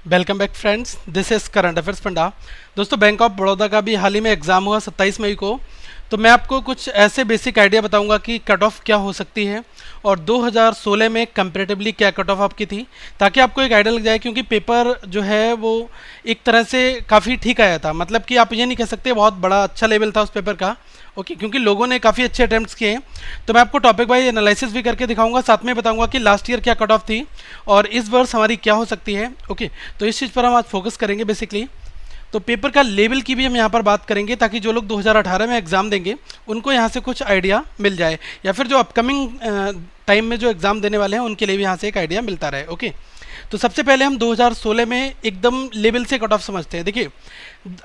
Welcome back friends, this is current affairs panda. दोस्तों, bank of Baroda का भी हाल ही में एग्जाम हुआ 27 मई को। तो मैं आपको कुछ ऐसे बेसिक आइडिया बताऊंगा कि कट ऑफ क्या हो सकती है और 2016 में कंपेरेटिवली क्या कट ऑफ आपकी थी, ताकि आपको एक आइडिया लग जाए। क्योंकि पेपर जो है वो एक तरह से काफ़ी ठीक आया था, मतलब कि आप ये नहीं कह सकते बहुत बड़ा अच्छा लेवल था उस पेपर का। ओके, क्योंकि लोगों ने काफ़ी अच्छे अटैम्प्ट्स किए हैं। तो मैं आपको टॉपिक वाइज एनालिसिस भी करके दिखाऊंगा, साथ में बताऊंगा कि लास्ट ईयर क्या कट ऑफ थी और इस वर्ष हमारी क्या हो सकती है। ओके, तो इस चीज़ पर हम आज फोकस करेंगे बेसिकली। तो पेपर का लेवल की भी हम यहाँ पर बात करेंगे, ताकि जो लोग 2018 में एग्ज़ाम देंगे उनको यहाँ से कुछ आइडिया मिल जाए, या फिर जो अपकमिंग टाइम में जो एग्ज़ाम देने वाले हैं उनके लिए भी यहाँ से एक आइडिया मिलता रहे। ओके, तो सबसे पहले हम 2016 में एकदम लेवल से कट ऑफ समझते हैं। देखिए,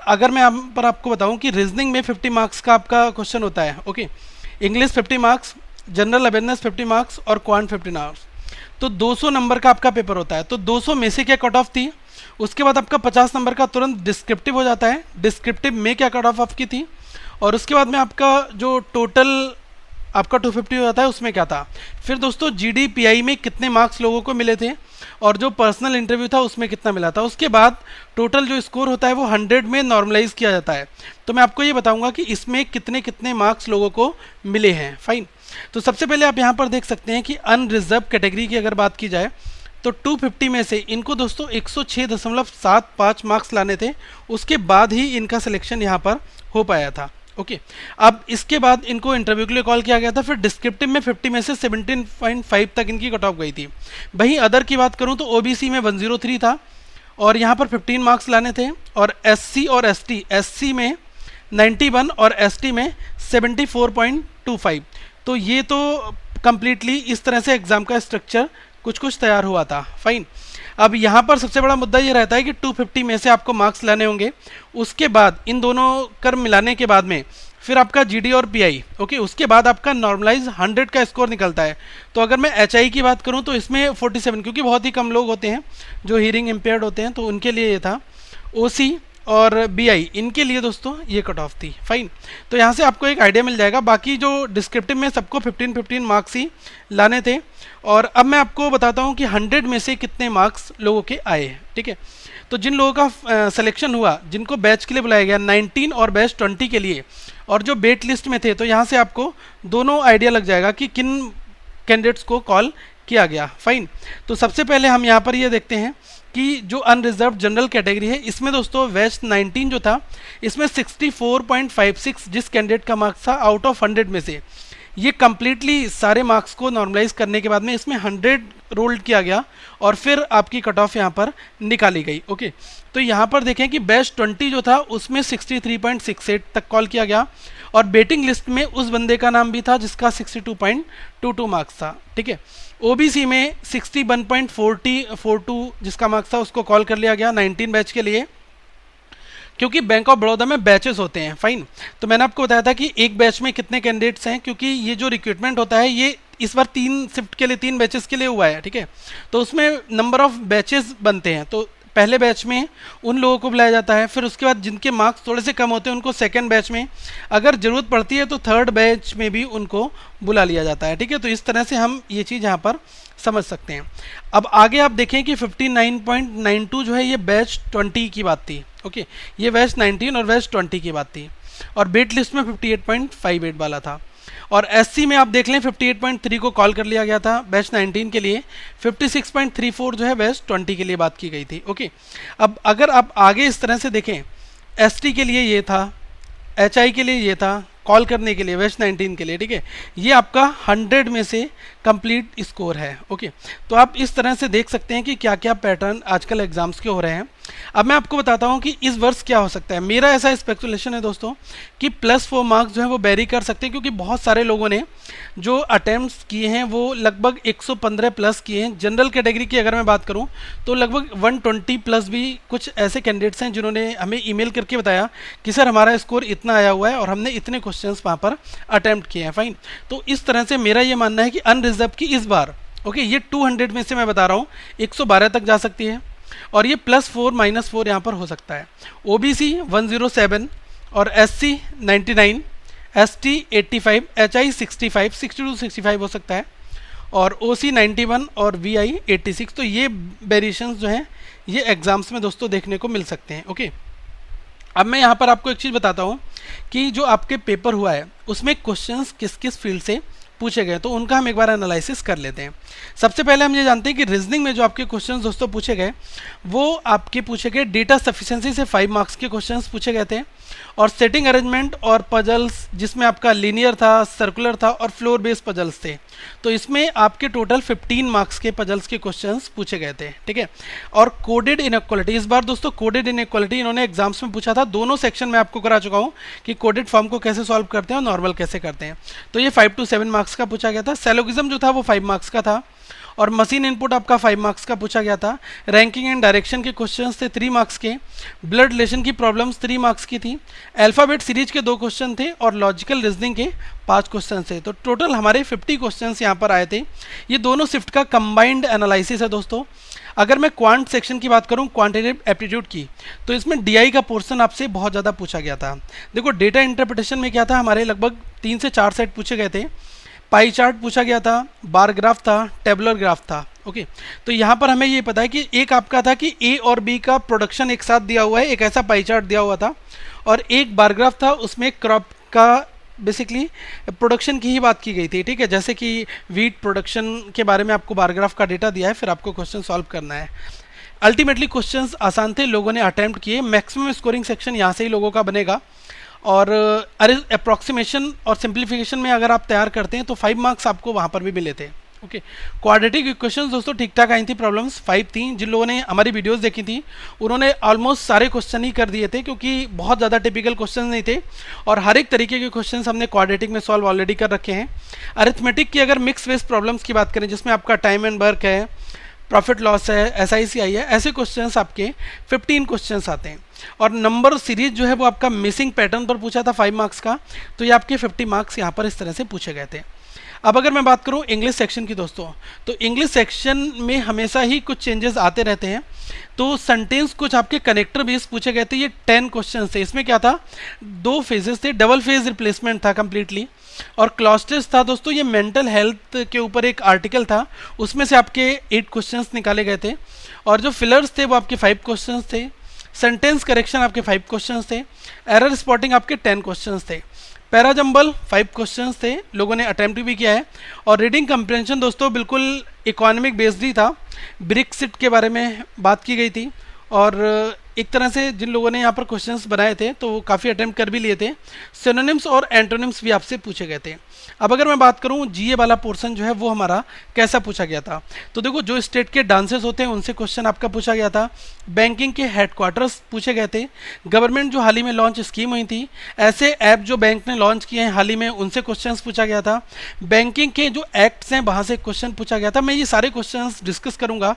अगर मैं यहाँ पर आपको बताऊं कि रीजनिंग में 50 मार्क्स का आपका क्वेश्चन होता है। Okay, English 50 marks, general awareness 50 marks और क्वांट 50 मार्क्स। तो 200 नंबर का आपका पेपर होता है। तो 200 में से क्या कट ऑफ थी, उसके बाद आपका 50 नंबर का तुरंत डिस्क्रिप्टिव हो जाता है। डिस्क्रिप्टिव में क्या कट ऑफ आपकी थी, और उसके बाद में आपका जो टोटल आपका 250 हो जाता है, उसमें क्या था। फिर दोस्तों जीडीपीआई में कितने मार्क्स लोगों को मिले थे, और जो पर्सनल इंटरव्यू था उसमें कितना मिला था। उसके बाद टोटल जो स्कोर होता है वो 100 में नॉर्मलाइज किया जाता है। तो मैं आपको ये बताऊंगा कि इसमें कितने कितने मार्क्स लोगों को मिले हैं। फाइन, तो सबसे पहले आप यहाँ पर देख सकते हैं कि अनरिजर्व कैटेगरी की अगर बात की जाए तो 250 में से इनको दोस्तों 106.75 मार्क्स लाने थे। उसके बाद ही इनका सिलेक्शन यहाँ पर हो पाया था। ओके, अब इसके बाद इनको इंटरव्यू के लिए कॉल किया गया था। फिर डिस्क्रिप्टिव में 50 में से 17.5 तक इनकी कट ऑफ गई थी। वहीं अदर की बात करूं तो ओबीसी में 103 था और यहाँ पर 15 मार्क्स लाने थे, और एससी और एससी में 91 और एसटी में 74.25। तो ये तो कंप्लीटली इस तरह से एग्जाम का स्ट्रक्चर कुछ कुछ तैयार हुआ था। फाइन, अब यहाँ पर सबसे बड़ा मुद्दा ये रहता है कि 250 में से आपको मार्क्स लाने होंगे। उसके बाद इन दोनों कर मिलाने के बाद में फिर आपका जीडी और पीआई। ओके, उसके बाद आपका नॉर्मलाइज 100 का स्कोर निकलता है। तो अगर मैं एचआई की बात करूँ तो इसमें 47, क्योंकि बहुत ही कम लोग होते हैं जो हियरिंग इम्पेयर्ड होते हैं, तो उनके लिए ये था। ओसी और बीआई, इनके लिए दोस्तों ये कट ऑफ थी। फाइन, तो यहाँ से आपको एक आइडिया मिल जाएगा। बाकी जो डिस्क्रिप्टिव में सबको 15 मार्क्स ही लाने थे। और अब मैं आपको बताता हूँ कि 100 में से कितने मार्क्स लोगों के आए हैं। ठीक है, तो जिन लोगों का सिलेक्शन हुआ, जिनको बैच के लिए बुलाया गया 19 और बैच 20 के लिए, और जो वेट लिस्ट में थे, तो यहाँ से आपको दोनों आइडिया लग जाएगा कि किन कैंडिडेट्स को कॉल किया गया। फाइन, तो सबसे पहले हम यहाँ पर ये देखते हैं कि जो अनरिजर्व जनरल कैटेगरी है, इसमें दोस्तों वेस्ट 19 जो था, इसमें 64.56 जिस कैंडिडेट का मार्क्स था आउट ऑफ 100 में से, ये कंप्लीटली सारे मार्क्स को नॉर्मलाइज करने के बाद में इसमें 100 रोल्ड किया गया और फिर आपकी कट ऑफ यहाँ पर निकाली गई। ओके, तो यहाँ पर देखें कि बेस्ट 20 जो था उसमें 63.68 तक कॉल किया गया, और बेटिंग लिस्ट में उस बंदे का नाम भी था जिसका 62.22 मार्क्स था। ठीक है, ओबीसी में 61.42 जिसका मार्क्स था उसको कॉल कर लिया गया 19 बैच के लिए, क्योंकि बैंक ऑफ बड़ौदा में बैचेस होते हैं। फाइन, तो मैंने आपको बताया था कि एक बैच में कितने कैंडिडेट्स हैं, क्योंकि ये जो रिक्रूटमेंट होता है ये इस बार 3 शिफ्ट के लिए 3 बैचेस के लिए हुआ है। ठीक है, तो उसमें नंबर ऑफ बैचेस बनते हैं। तो पहले बैच में उन लोगों को बुलाया जाता है, फिर उसके बाद जिनके मार्क्स थोड़े से कम होते हैं उनको सेकंड बैच में, अगर ज़रूरत पड़ती है तो थर्ड बैच में भी उनको बुला लिया जाता है। ठीक है, तो इस तरह से हम ये चीज़ यहाँ पर समझ सकते हैं। अब आगे आप देखें कि 59.92 जो है ये बैच 20 की बात थी। ओके, ये बैच 19 और बैच 20 की बात थी, और वेट लिस्ट में 58.58 वाला था। और एससी में आप देख लें 58.3 को कॉल कर लिया गया था बैच 19 के लिए, 56.34 जो है बैच 20 के लिए बात की गई थी। ओके, अब अगर आप आगे इस तरह से देखें, एसटी के लिए ये था, एचआई के लिए ये था कॉल करने के लिए बैच 19 के लिए। ठीक है, ये आपका 100 में से कंप्लीट स्कोर है। ओके, तो आप इस तरह से देख सकते हैं कि क्या क्या पैटर्न आजकल एग्जाम्स के हो रहे हैं। अब मैं आपको बताता हूं कि इस वर्ष क्या हो सकता है। मेरा ऐसा स्पेकुलेशन है दोस्तों कि +4 मार्क्स जो है वो वेरी कर सकते हैं, क्योंकि बहुत सारे लोगों ने जो अटैम्प्ट्स किए हैं वो लगभग 115 प्लस किए हैं। जनरल कैटेगरी की अगर मैं बात करूं तो लगभग 120 प्लस भी कुछ ऐसे कैंडिडेट्स हैं जिन्होंने हमें ईमेल करके बताया कि सर हमारा स्कोर इतना आया हुआ है और हमने इतने क्वेश्चंस वहाँ पर अटैम्प्ट किए हैं। फाइन, तो इस तरह से मेरा ये मानना है कि अनरिजर्व की इस बार ये 200 में से मैं बता रहा हूँ 112 तक जा सकती है, और ये +4 -4 यहाँ पर हो सकता है। ओबीसी 107 और एससी 99, एसटी 85, एचआई 65, 62 65 हो सकता है, और OC 91 और VI 86। तो ये वेरिएशंस जो हैं ये एग्जाम्स में दोस्तों देखने को मिल सकते हैं। ओके, अब मैं यहाँ पर आपको एक चीज़ बताता हूँ कि जो आपके पेपर हुआ है उसमें क्वेश्चंस किस किस फील्ड से पूछे गए, तो उनका हम एक बार एनालिसिस कर लेते हैं। सबसे पहले हम ये जानते हैं कि रीजनिंग में जो आपके क्वेश्चंस दोस्तों पूछे गए वो आपके पूछे गए डेटा सफिशिएंसी से 5 मार्क्स के क्वेश्चंस पूछे गए थे, और सेटिंग अरेंजमेंट और पजल्स जिसमें आपका लीनियर था, सर्कुलर था और फ्लोर बेस्ड पजल्स थे, तो इसमें आपके टोटल 15 मार्क्स के पजल्स के क्वेश्चंस पूछे गए थे। ठीक है, और कोडेड इनइक्वालिटी, इस बार दोस्तों कोडेड इनइक्वालिटी इन्होंने एग्जाम्स में पूछा था। दोनों सेक्शन में आपको करा चुका हूँ कि कोडेड फॉर्म को कैसे सॉल्व करते हैं और नॉर्मल कैसे करते हैं, तो ये 5 to 7 मार्क्स का पूछा गया था। सेलोगिज्म जो था वो 5 मार्क्स का था, और मशीन इनपुट आपका 5 मार्क्स का पूछा गया था। रैंकिंग एंड डायरेक्शन के क्वेश्चंस थे 3 मार्क्स के। ब्लड रिलेशन की प्रॉब्लम्स 3 मार्क्स की थी। अल्फ़ाबेट सीरीज के 2 क्वेश्चन थे और लॉजिकल रीजनिंग के 5 क्वेश्चन थे। तो टोटल हमारे 50 क्वेश्चंस यहाँ पर आए थे। ये दोनों शिफ्ट का कंबाइंड एनालिसिस है दोस्तों। अगर मैं क्वांट सेक्शन की बात करूं, क्वांटिटेटिव एप्टीट्यूड की, तो इसमें डीआई का पोर्शन आपसे बहुत ज़्यादा पूछा गया था। देखो डेटा इंटरप्रिटेशन में क्या था, हमारे लगभग 3 से 4 सेट पूछे गए थे। पाई चार्ट पूछा गया था, बार ग्राफ था, टेबुलर ग्राफ था। ओके, तो यहाँ पर हमें ये पता है कि एक आपका था कि ए और बी का प्रोडक्शन एक साथ दिया हुआ है, एक ऐसा पाई चार्ट दिया हुआ था, और एक बार ग्राफ था, उसमें क्रॉप का बेसिकली प्रोडक्शन की ही बात की गई थी। ठीक है, जैसे कि वीट प्रोडक्शन के बारे में आपको बार ग्राफ का डेटा दिया है, फिर आपको क्वेश्चन सॉल्व करना है। अल्टीमेटली क्वेश्चंस आसान थे, लोगों ने अटेम्प्ट किए। मैक्सिमम स्कोरिंग सेक्शन यहाँ से ही लोगों का बनेगा, और अप्रोक्सीमेशन और सिंप्लीफिकेशन में अगर आप तैयार करते हैं तो 5 मार्क्स आपको वहाँ पर भी मिले थे। ओके, क्वाड्रेटिक इक्वेशंस दोस्तों ठीक ठाक आई थी, प्रॉब्लम्स 5 थी। जिन लोगों ने हमारी वीडियोस देखी थी उन्होंने ऑलमोस्ट सारे क्वेश्चन ही कर दिए थे, क्योंकि बहुत ज़्यादा टिपिकल क्वेश्चन नहीं थे, और हर एक तरीके के क्वेश्चन हमने क्वाड्रेटिक में सॉल्व ऑलरेडी कर रखे हैं। अरिथमेटिक की अगर मिक्स बेस्ड प्रॉब्लम्स की बात करें, जिसमें आपका टाइम एंड वर्क है, प्रॉफिट लॉस है, SICI है, ऐसे क्वेश्चंस आपके 15 क्वेश्चंस आते हैं। और नंबर सीरीज जो है वो आपका मिसिंग पैटर्न पर पूछा था 5 मार्क्स का, तो ये आपके 50 मार्क्स यहाँ पर इस तरह से पूछे गए थे। अब अगर मैं बात करूँ इंग्लिश सेक्शन की दोस्तों, तो इंग्लिश सेक्शन में हमेशा ही कुछ चेंजेस आते रहते हैं। तो सेंटेंस कुछ आपके कनेक्टर बेस पूछे गए थे, ये 10 क्वेश्चन थे। इसमें क्या था, 2 फेजेस थे, डबल फेज रिप्लेसमेंट था कम्प्लीटली, और क्लॉस्टेज था दोस्तों, ये मेंटल हेल्थ के ऊपर एक आर्टिकल था, उसमें से आपके 8 क्वेश्चंस निकाले गए थे। और जो फिलर्स थे वो आपके 5 क्वेश्चंस थे। सेंटेंस करेक्शन आपके 5 क्वेश्चंस थे। एरर स्पॉटिंग आपके 10 क्वेश्चंस थे। पैराजंबल 5 क्वेश्चंस थे, लोगों ने अटेम्प्ट भी किया है। और रीडिंग कंप्रेंशन दोस्तों बिल्कुल इकोनॉमिक बेस्ड ही था, ब्रेक्सिट के बारे में बात की गई थी, और एक तरह से जिन लोगों ने यहाँ पर क्वेश्चंस बनाए थे तो वो काफ़ी अटेम्प्ट कर भी लिए थे। सिनोनिम्स और एंटोनिम्स भी आपसे पूछे गए थे। अब अगर मैं बात करूँ जीए वाला पोर्शन जो है वो हमारा कैसा पूछा गया था, तो देखो जो स्टेट के डांसेस होते हैं उनसे क्वेश्चन आपका पूछा गया था। बैंकिंग के हेडक्वार्टर्स पूछे गए थे। गवर्नमेंट जो हाल ही में लॉन्च स्कीम हुई थी, ऐसे ऐप जो बैंक ने लॉन्च किए हैं हाल ही में, उनसे क्वेश्चंस पूछा गया था। बैंकिंग के जो एक्ट्स हैं वहाँ से क्वेश्चन पूछा गया था। मैं ये सारे क्वेश्चंस डिस्कस करूँगा,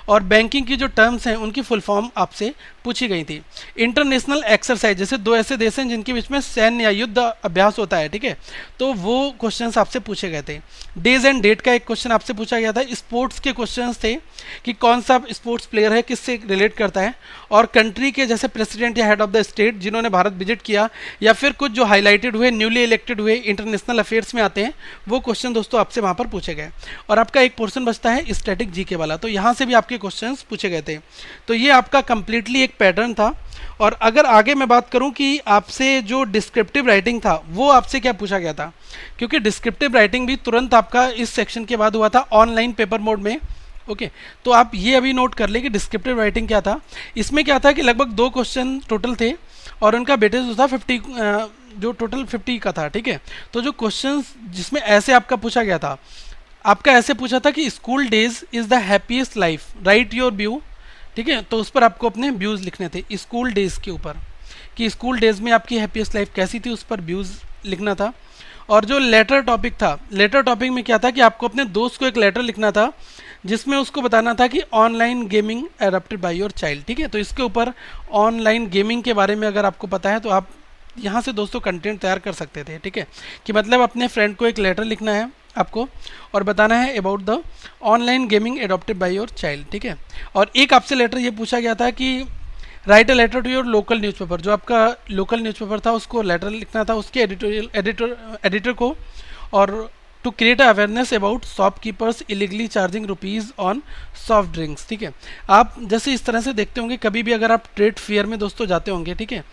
और बैंकिंग की जो टर्म्स हैं उनकी फुल फॉर्म आपसे पूछी गई थी। इंटरनेशनल एक्सरसाइज, जैसे 2 ऐसे देश हैं जिनके बीच में सैन्य या युद्ध अभ्यास होता है, ठीक है, तो वो क्वेश्चंस आपसे पूछे गए थे। डेज एंड डेट का एक क्वेश्चन आपसे पूछा गया था। स्पोर्ट्स के क्वेश्चंस थे कि कौन सा स्पोर्ट्स प्लेयर है, किससे रिलेट करता है, और कंट्री के जैसे प्रेसिडेंट या हेड ऑफ द स्टेट जिन्होंने भारत विजिट किया, या फिर कुछ जो हाईलाइटेड हुए, न्यूली इलेक्टेड हुए, इंटरनेशनल अफेयर्स में आते हैं, वो क्वेश्चन दोस्तों आपसे वहाँ पर पूछे गए। और आपका एक पोर्शन बचता है स्टैटिक जीके वाला, तो यहाँ से भी आपके क्वेश्चंस पूछे गए थे। तो ये आपका कंप्लीटली एक पैटर्न था। और अगर आगे मैं बात करूं कि आपसे जो डिस्क्रिप्टिव राइटिंग था वो आपसे क्या पूछा गया था, क्योंकि डिस्क्रिप्टिव राइटिंग भी तुरंत आपका इस सेक्शन के बाद हुआ था ऑनलाइन पेपर मोड में। ओके, तो आप ये अभी नोट कर लें कि डिस्क्रिप्टिव राइटिंग क्या था। इसमें क्या था कि लगभग 2 क्वेश्चन टोटल थे, और उनका वेटेज जो था 50, जो टोटल 50 का था। ठीक है, तो जो क्वेश्चन जिसमें ऐसे आपका पूछा गया था, आपका ऐसे पूछा था कि school days is the happiest life, right your view. ठीक है, तो उस पर आपको अपने व्यूज़ लिखने थे स्कूल डेज़ के ऊपर, कि स्कूल डेज़ में आपकी हैप्पीएस्ट लाइफ कैसी थी, उस पर व्यूज़ लिखना था। और जो लेटर टॉपिक था, लेटर टॉपिक में क्या था कि आपको अपने दोस्त को एक लेटर लिखना था जिसमें उसको बताना था कि online gaming adopted by your child. ठीक है, तो इसके ऊपर ऑनलाइन गेमिंग के बारे में अगर आपको पता है तो आप यहाँ से दोस्तों कंटेंट तैयार कर सकते थे। ठीक है, कि मतलब अपने फ्रेंड को एक लेटर लिखना है आपको और बताना है about the online gaming adopted by your child. ठीक है, और एक आपसे लेटर ये पूछा गया था कि write a letter to your local newspaper, जो आपका लोकल न्यूज़पेपर था उसको लेटर लिखना था उसके एडिटर को, और to create awareness about shopkeepers illegally charging rupees on soft drinks. ठीक है, आप जैसे इस तरह से देखते होंगे कभी भी अगर आप ट्रेड फेयर में दोस्तों जाते होंगे, ठीक है,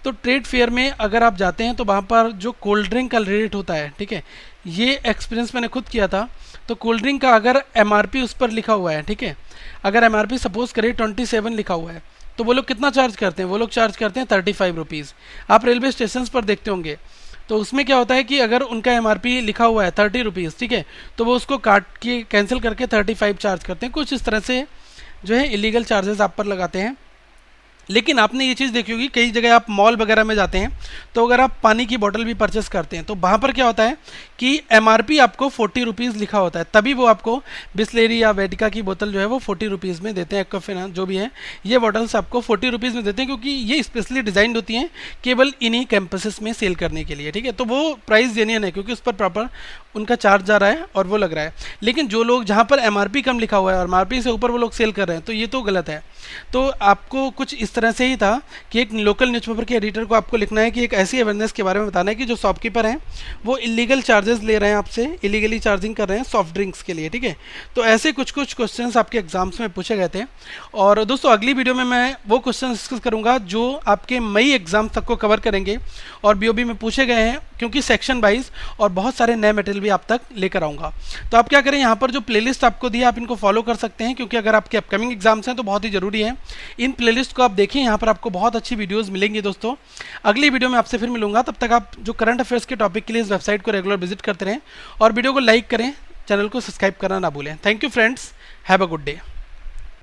तो ट्रेड फेयर में अगर आप जाते हैं तो वहाँ पर जो कोल्ड ड्रिंक का रेट होता है, ठीक है, ये एक्सपीरियंस मैंने खुद किया था। तो कोल्ड ड्रिंक का अगर एमआरपी उस पर लिखा हुआ है, ठीक है, अगर एमआरपी सपोज करें 27 लिखा हुआ है, तो वो लोग कितना चार्ज करते हैं, वो लोग चार्ज करते हैं 35 रुपीज़। आप रेलवे स्टेशन पर देखते होंगे तो उसमें क्या होता है कि अगर उनका एमआरपी लिखा हुआ है 30 रुपीज़, ठीक है, तो वो उसको काट के कैंसिल करके 35 चार्ज करते हैं। कुछ इस तरह से जो है इलीगल चार्जेस आप पर लगाते हैं। लेकिन आपने ये चीज़ देखी होगी, कई जगह आप मॉल वगैरह में जाते हैं तो अगर आप पानी की बोतल भी परचेस करते हैं तो वहाँ पर क्या होता है कि एमआरपी आपको 40 रुपीज़ लिखा होता है, तभी वो आपको बिस्लेरी या वेटिका की बोतल जो है वो 40 रुपीज़ में देते हैं। एक्वाफिना जो भी है ये बॉटल्स आपको 40 रुपीज़ में देते हैं, क्योंकि ये स्पेशली डिज़ाइंड होती हैं केवल इन्हीं कैंपसेस में सेल करने के लिए। ठीक है, तो वो प्राइस जेन्युइन है क्योंकि उस पर प्रॉपर उनका चार्ज जा रहा है और वो लग रहा है। लेकिन जो लोग जहाँ पर एमआरपी कम लिखा हुआ है और एमआरपी से ऊपर वो लोग सेल कर रहे हैं तो ये तो गलत है। तो आपको कुछ इस तरह से ही था कि एक लोकल न्यूज़पेपर के एडिटर को आपको लिखना है कि एक ऐसी अवेयरनेस के बारे में बताना है कि जो शॉपकीपर हैं वो इलीगल चार्जेस ले रहे हैं आपसे, इलीगली चार्जिंग कर रहे हैं सॉफ्ट ड्रिंक्स के लिए। ठीक है, तो ऐसे कुछ कुछ क्वेश्चंस आपके एग्जाम्स में पूछे गए थे। और दोस्तों अगली वीडियो में मैं वो क्वेश्चन डिस्कस करूंगा जो आपके मई एग्जाम तक को कवर करेंगे और बीओबी में पूछे गए हैं, क्योंकि सेक्शन वाइज और बहुत सारे नए मटेरियल भी आप तक लेकर आऊँगा। तो आप क्या करें, यहाँ पर जो प्लेलिस्ट आपको दी है आप इनको फॉलो कर सकते हैं, क्योंकि अगर आपके अपकमिंग एग्जाम्स हैं तो बहुत ही ज़रूरी है। इन प्लेलिस्ट को आप देखें, यहाँ पर आपको बहुत अच्छी वीडियोस मिलेंगी। दोस्तों अगली वीडियो में आपसे फिर मिलूंगा, तब तक आप जो करंट अफेयर्स के टॉपिक के लिए इस वेबसाइट को रेगुलर विजिट करते रहें और वीडियो को लाइक करें, चैनल को सब्सक्राइब करना ना भूलें। Thank you friends, have a good day.